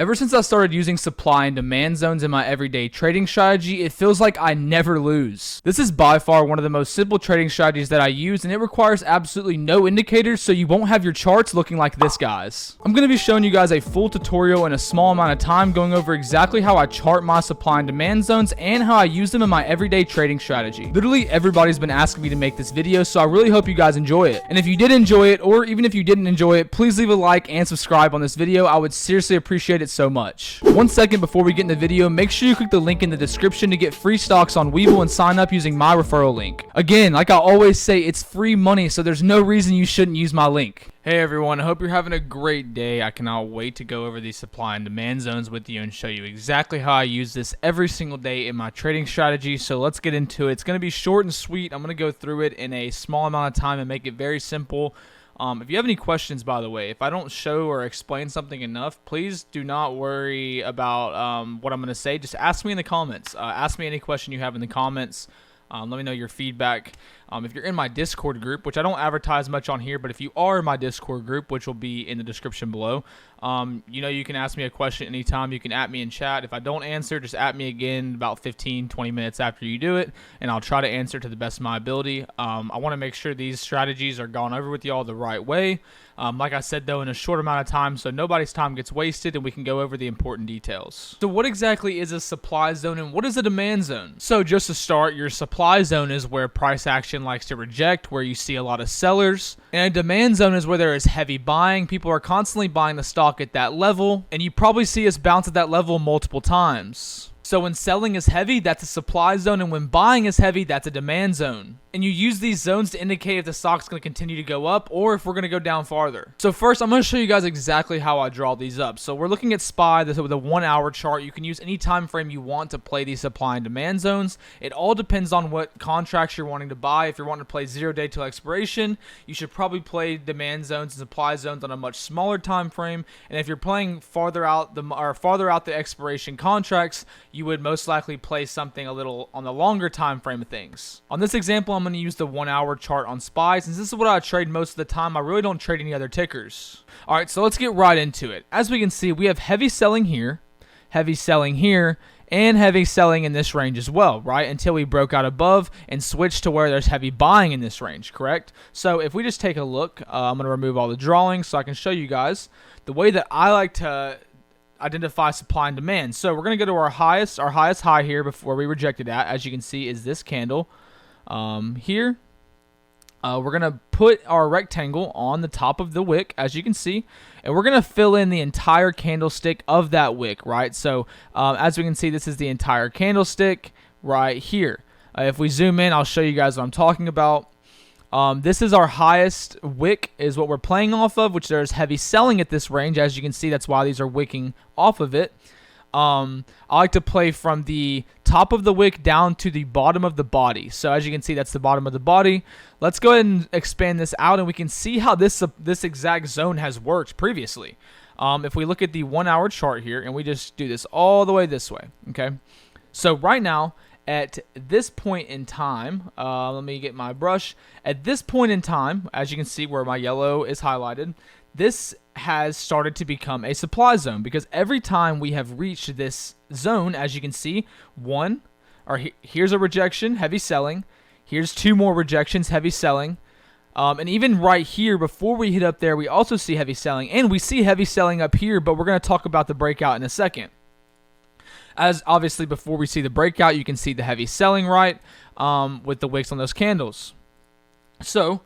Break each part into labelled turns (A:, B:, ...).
A: Ever since I started using supply and demand zones in my everyday trading strategy, it feels like I never lose. This is by far one of the most simple trading strategies that I use, and it requires absolutely no indicators, so you won't have your charts looking like this, guys. I'm going to be showing you guys a full tutorial in a small amount of time, going over exactly how I chart my supply and demand zones and how I use them in my everyday trading strategy. Literally everybody's been asking me to make this video, so I really hope you guys enjoy it. And if you did enjoy it, or even if you didn't enjoy it, please leave a like and subscribe on this video. I would seriously appreciate it so much. 1 second before we get in the video, make sure you click the link in the description to get free stocks on Webull and sign up using my referral link. Again, like I always say, it's free money, so there's no reason you shouldn't use my link. Hey everyone, I hope you're having a great day. I cannot wait to go over these supply and demand zones with you and show you exactly how I use this every single day in my trading strategy. So let's get into it. It's going to be short and sweet. I'm going to go through it in a small amount of time and make it very simple. If you have any questions, by the way, if I don't show or explain something enough, please do not worry about what I'm going to say. Just ask me in the comments. Ask me any question you have in the comments. Let me know your feedback. If you're in my Discord group, which I don't advertise much on here, but if you are in my Discord group, which will be in the description below, you can ask me a question anytime. You can @me in chat. If I don't answer, just @me again about 15-20 minutes after you do it, and I'll try to answer to the best of my ability. I want to make sure these strategies are gone over with y'all the right way. Like I said, though, in a short amount of time, so nobody's time gets wasted, and we can go over the important details. So what exactly is a supply zone, and what is a demand zone? So just to start, your supply zone is where price action likes to reject, where you see a lot of sellers. And a demand zone is where there is heavy buying. People are constantly buying the stock at that level, and you probably see us bounce at that level multiple times. So when selling is heavy, that's a supply zone, and when buying is heavy, that's a demand zone. And you use these zones to indicate if the stock's going to continue to go up or if we're going to go down farther. So first, I'm going to show you guys exactly how I draw these up. So we're looking at SPY with a 1 hour chart. You can use any time frame you want to play these supply and demand zones. It all depends on what contracts you're wanting to buy. If you're wanting to play 0 day till expiration, you should probably play demand zones and supply zones on a much smaller time frame. And if you're playing farther out the expiration contracts, you would most likely play something a little on the longer time frame of things. On this example, I'm going to use the 1 hour chart on SPY. Since this is what I trade most of the time, I really don't trade any other tickers. Alright, so let's get right into it. As we can see, we have heavy selling here, and heavy selling in this range as well, right? Until we broke out above and switched to where there's heavy buying in this range, correct? So if we just take a look, I'm going to remove all the drawings so I can show you guys the way that I like to identify supply and demand. So we're going to go to our highest high here before we rejected at, as you can see, is this candle here. We're going to put our rectangle on the top of the wick, as you can see, and we're going to fill in the entire candlestick of that wick, right? So as we can see, this is the entire candlestick right here. If we zoom in, I'll show you guys what I'm talking about. This is our highest wick, is what we're playing off of, which there's heavy selling at this range. As you can see, that's why these are wicking off of it. I like to play from the top of the wick down to the bottom of the body. So as you can see, that's the bottom of the body. Let's go ahead and expand this out, and we can see how this exact zone has worked previously. If we look at the 1 hour chart here, and we just do this all the way this way, okay? So right now, at this point in time, let me get my brush. At this point in time, as you can see where my yellow is highlighted, this has started to become a supply zone, because every time we have reached this zone, as you can see, here's a rejection, heavy selling. Here's 2 more rejections, heavy selling. And even right here, before we hit up there, we also see heavy selling. And we see heavy selling up here, but we're going to talk about the breakout in a second. As obviously before we see the breakout, you can see the heavy selling, right, with the wicks on those candles. So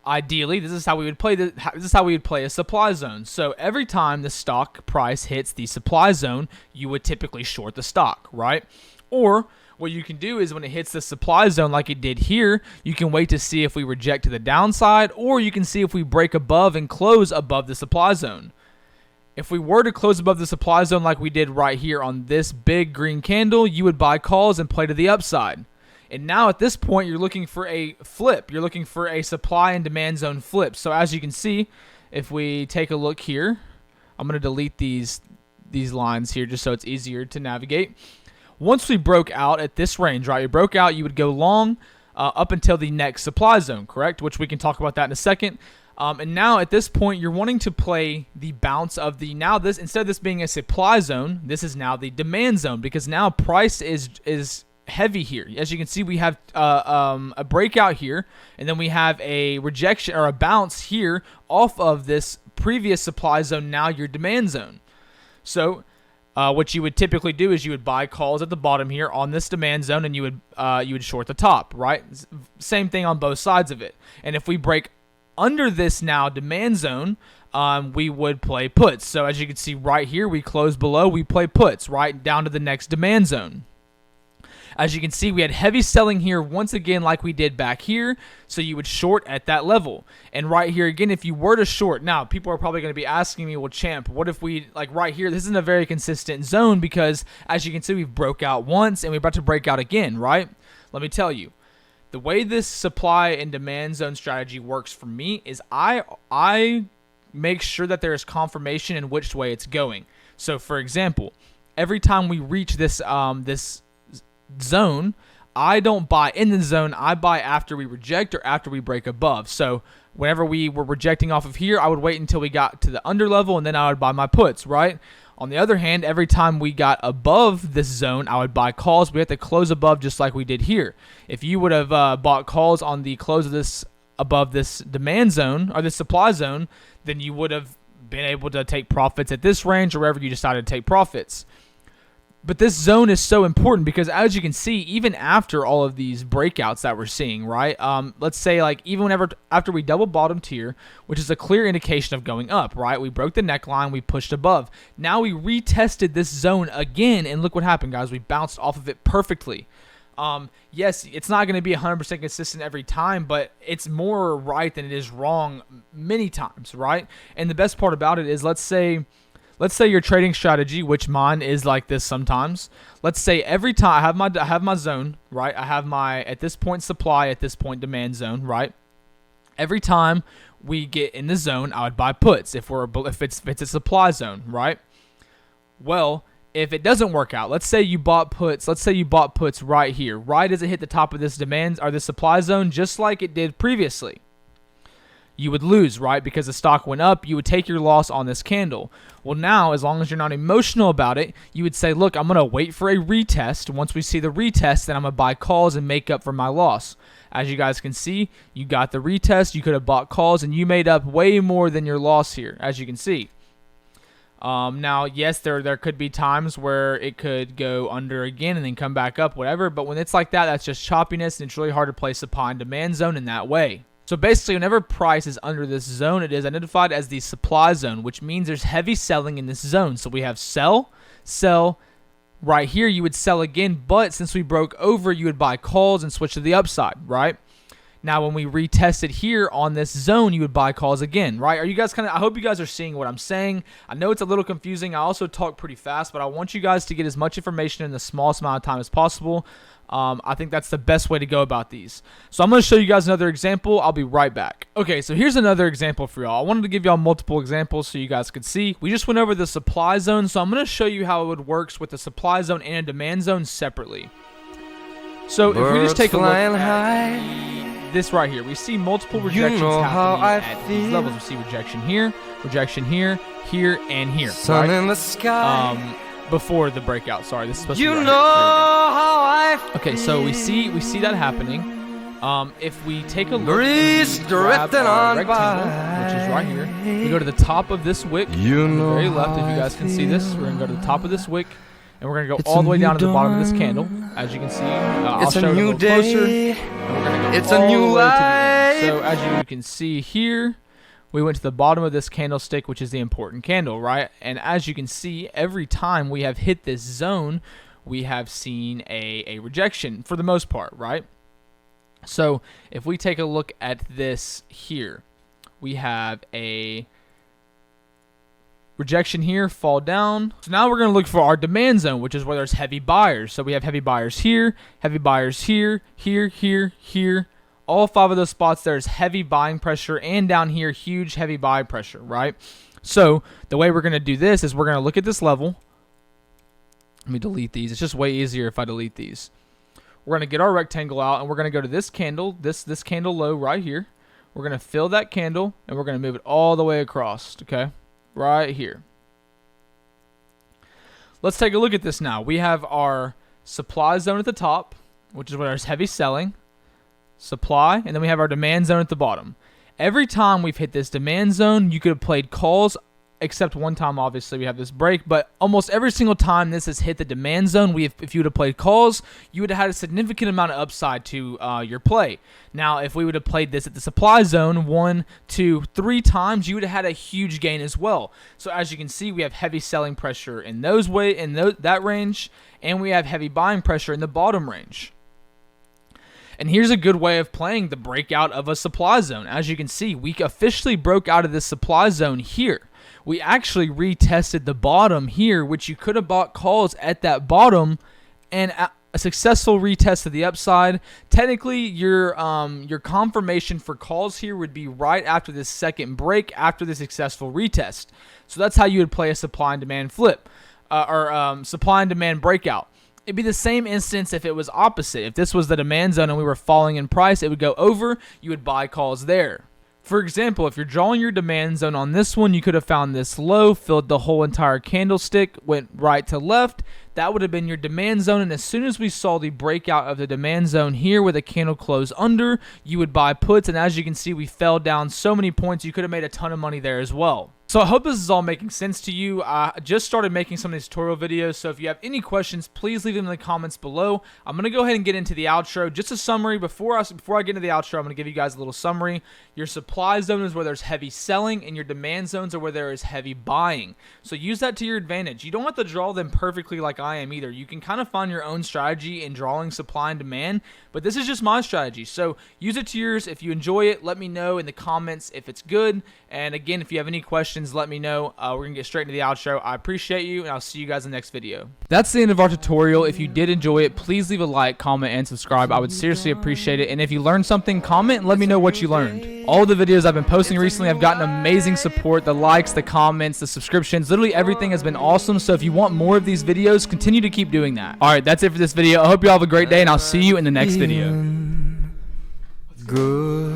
A: ideally, this is how we would play a supply zone. So every time the stock price hits the supply zone, you would typically short the stock, right? Or what you can do is when it hits the supply zone like it did here, you can wait to see if we reject to the downside, or you can see if we break above and close above the supply zone. If we were to close above the supply zone like we did right here on this big green candle, you would buy calls and play to the upside. And now at this point, you're looking for a flip. You're looking for a supply and demand zone flip. So as you can see, if we take a look here, I'm going to delete these lines here just so it's easier to navigate. Once we broke out at this range, right, you broke out, you would go long up until the next supply zone, correct? Which we can talk about that in a second. And now at this point, you're wanting to play the bounce of the, now this, instead of this being a supply zone, this is now the demand zone, because now price is heavy here. As you can see, we have a breakout here, and then we have a rejection or a bounce here off of this previous supply zone, now your demand zone. So what you would typically do is you would buy calls at the bottom here on this demand zone, and you would short the top, right? Same thing on both sides of it. And if we break under this now demand zone, we would play puts. So as you can see right here, we close below, we play puts right down to the next demand zone. As you can see, we had heavy selling here once again like we did back here, so you would short at that level. And right here again, if you were to short, now people are probably going to be asking me, well, champ, what if we, like right here, this isn't a very consistent zone, because as you can see, we've broke out once and we're about to break out again, right? Let me tell you. The way this supply and demand zone strategy works for me is I make sure that there is confirmation in which way it's going. So for example, every time we reach this this zone, I don't buy in the zone, I buy after we reject or after we break above. So whenever we were rejecting off of here, I would wait until we got to the under level, and then I would buy my puts, right? On the other hand, every time we got above this zone, I would buy calls. We have to close above just like we did here. If you would have bought calls on the close of this above this demand zone or this supply zone, then you would have been able to take profits at this range or wherever you decided to take profits. But this zone is so important because, as you can see, even after all of these breakouts that we're seeing, right? Let's say, like, even whenever after we double bottomed here, which is a clear indication of going up, right? We broke the neckline, we pushed above. Now we retested this zone again, and look what happened, guys. We bounced off of it perfectly. Yes, it's not going to be 100% consistent every time, but it's more right than it is wrong many times, right? And the best part about it is, let's say your trading strategy, which mine is like this sometimes. Let's say every time I have my zone, right? I have my at this point supply, at this point demand zone, right? Every time we get in the zone, I would buy puts if it's a supply zone, right? Well, if it doesn't work out, let's say you bought puts right here, right as it hit the top of this demand or the supply zone, just like it did previously. You would lose, right? Because the stock went up, you would take your loss on this candle. Well, now, as long as you're not emotional about it, you would say, look, I'm going to wait for a retest. Once we see the retest, then I'm going to buy calls and make up for my loss. As you guys can see, you got the retest, you could have bought calls, and you made up way more than your loss here, as you can see. Now, yes, there could be times where it could go under again and then come back up, whatever. But when it's like that, that's just choppiness, and it's really hard to play supply and demand zone in that way. So basically, whenever price is under this zone, it is identified as the supply zone, which means there's heavy selling in this zone. So we have sell, sell. Right here, you would sell again, but since we broke over, you would buy calls and switch to the upside, right? Now, when we retested here on this zone, you would buy calls again, right? Are you guys I hope you guys are seeing what I'm saying. I know it's a little confusing. I also talk pretty fast, but I want you guys to get as much information in the smallest amount of time as possible. I think that's the best way to go about these. So I'm going to show you guys another example. I'll be right back. Okay, so here's another example for y'all. I wanted to give y'all multiple examples so you guys could see. We just went over the supply zone, so I'm going to show you how it would work with the supply zone and a demand zone separately. So if we just take a look at this right here, we see multiple rejections happening at these levels. We see rejection here, here, and here.
B: Sun in the sky.
A: Before the breakout. Sorry, this is supposed to be
B: You
A: right
B: know how I feel.
A: Okay, so we see that happening. If we take a look,
B: Breeze drifting on
A: rectangle,
B: by.
A: which is right here, we go to the top of this wick,
B: You
A: on the
B: know
A: very left. If
B: how
A: you guys
B: I
A: can see this, we're gonna go to the top of this wick, and we're gonna go all the way down to the bottom of this candle. As you can see, I'll
B: It's
A: show
B: a
A: it a
B: new
A: little closer.
B: day.
A: And we're gonna go
B: It's a
A: all
B: new
A: the way to the end.
B: life.
A: So as you can see here, we went to the bottom of this candlestick, which is the important candle, right? And as you can see, every time we have hit this zone, we have seen a rejection for the most part, right? So if we take a look at this here, we have a rejection here, fall down. So now we're going to look for our demand zone, which is where there's heavy buyers. So we have heavy buyers here, here. All 5 of those spots, there's heavy buying pressure, and down here, huge heavy buy pressure, right? So the way we're going to do this is we're going to look at this level. Let me delete these. It's just way easier if I delete these. We're going to get our rectangle out, and we're going to go to this candle, this candle low right here. we're going to fill that candle, and we're going to move it all the way across, okay? Right here. Let's take a look at this now. We have our supply zone at the top, which is where there's heavy selling, supply, and then we have our demand zone at the bottom. Every time we've hit this demand zone, you could have played calls, except one time, obviously, we have this break, but almost every single time this has hit the demand zone, if you would have played calls, you would have had a significant amount of upside to your play. Now, if we would have played this at the supply zone 1, 2, 3 times, you would have had a huge gain as well. So as you can see, we have heavy selling pressure in that range, and we have heavy buying pressure in the bottom range. And here's a good way of playing the breakout of a supply zone. As you can see, we officially broke out of this supply zone here. We actually retested the bottom here, which you could have bought calls at that bottom, and a successful retest to the upside. Technically, your confirmation for calls here would be right after this second break, after the successful retest. So that's how you would play a supply and demand flip, or supply and demand breakout. It'd be the same instance if it was opposite. If this was the demand zone and we were falling in price, it would go over. You would buy calls there. For example, if you're drawing your demand zone on this one, you could have found this low, filled the whole entire candlestick, went right to left. That would have been your demand zone, and as soon as we saw the breakout of the demand zone here with a candle close under, you would buy puts, and as you can see, we fell down so many points, you could have made a ton of money there as well. So I hope this is all making sense to you. I just started making some of these tutorial videos, so if you have any questions, please leave them in the comments below. I'm going to go ahead and get into the outro. Just a summary. Before I get into the outro, I'm going to give you guys a little summary. Your supply zone is where there's heavy selling, and your demand zones are where there is heavy buying. So use that to your advantage. You don't have to draw them perfectly like I am either. You can kind of find your own strategy in drawing supply and demand, but this is just my strategy. So use it to yours. If you enjoy it, let me know in the comments if it's good. And again, if you have any questions, let me know. We're going to get straight into the outro. I appreciate you, and I'll see you guys in the next video. That's the end of our tutorial. If you did enjoy it, please leave a like, comment, and subscribe. I would seriously appreciate it. And if you learned something, comment and let me know what you learned. All the videos I've been posting recently have gotten amazing support. The likes, the comments, the subscriptions, literally everything has been awesome. So if you want more of these videos, continue to keep doing that. All right, that's it for this video. I hope you all have a great day, and I'll see you in the next video.
B: Good.